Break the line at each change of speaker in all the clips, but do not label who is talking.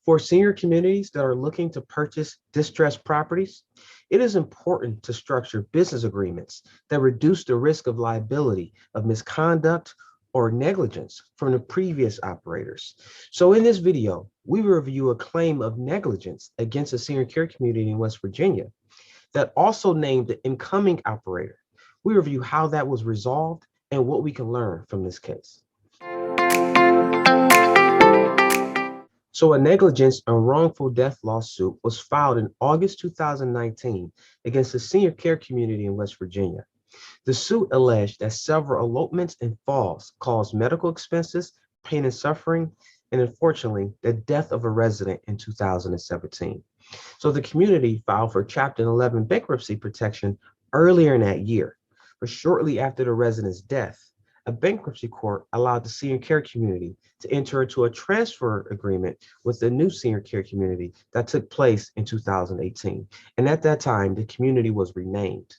For senior communities that are looking to purchase distressed properties, it is important to structure business agreements that reduce the risk of liability of misconduct or negligence from the previous operators. So in this video, we review a claim of negligence against a senior care community in West Virginia that also named the incoming operator. We review how that was resolved and what we can learn from this case. So a negligence and wrongful death lawsuit was filed in August 2019 against the senior care community in West Virginia. The suit alleged that several elopements and falls caused medical expenses, pain and suffering, and unfortunately, the death of a resident in 2017. So the community filed for Chapter 11 bankruptcy protection earlier in that year, but shortly after the resident's death, a bankruptcy court allowed the senior care community to enter into a transfer agreement with the new senior care community that took place in 2018. And at that time, the community was renamed.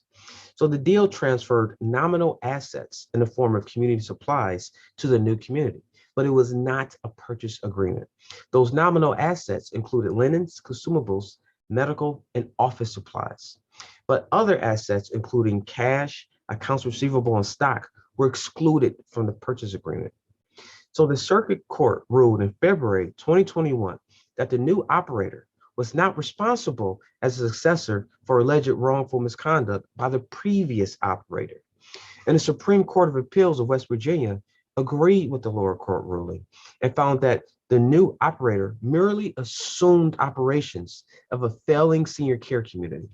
So the deal transferred nominal assets in the form of community supplies to the new community, but it was not a purchase agreement. Those nominal assets included linens, consumables, medical, and office supplies. But other assets, including cash, accounts receivable, and stock, were excluded from the purchase agreement. So the circuit court ruled in February 2021 that the new operator was not responsible as a successor for alleged wrongful misconduct by the previous operator. And the Supreme Court of Appeals of West Virginia agreed with the lower court ruling and found that the new operator merely assumed operations of a failing senior care community,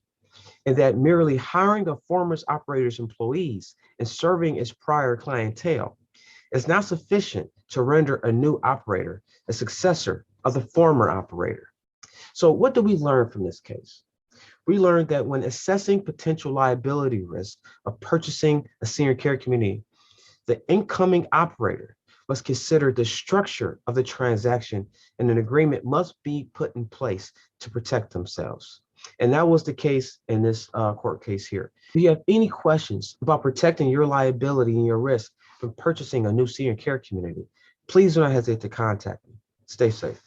and that merely hiring a former operator's employees and serving as prior clientele is not sufficient to render a new operator a successor of the former operator. So what do we learn from this case? We learned that when assessing potential liability risk of purchasing a senior care community, the incoming operator must consider the structure of the transaction, and an agreement must be put in place to protect themselves. And that was the case in this court case here. If you have any questions about protecting your liability and your risk from purchasing a new senior care community, please do not hesitate to contact me. Stay safe.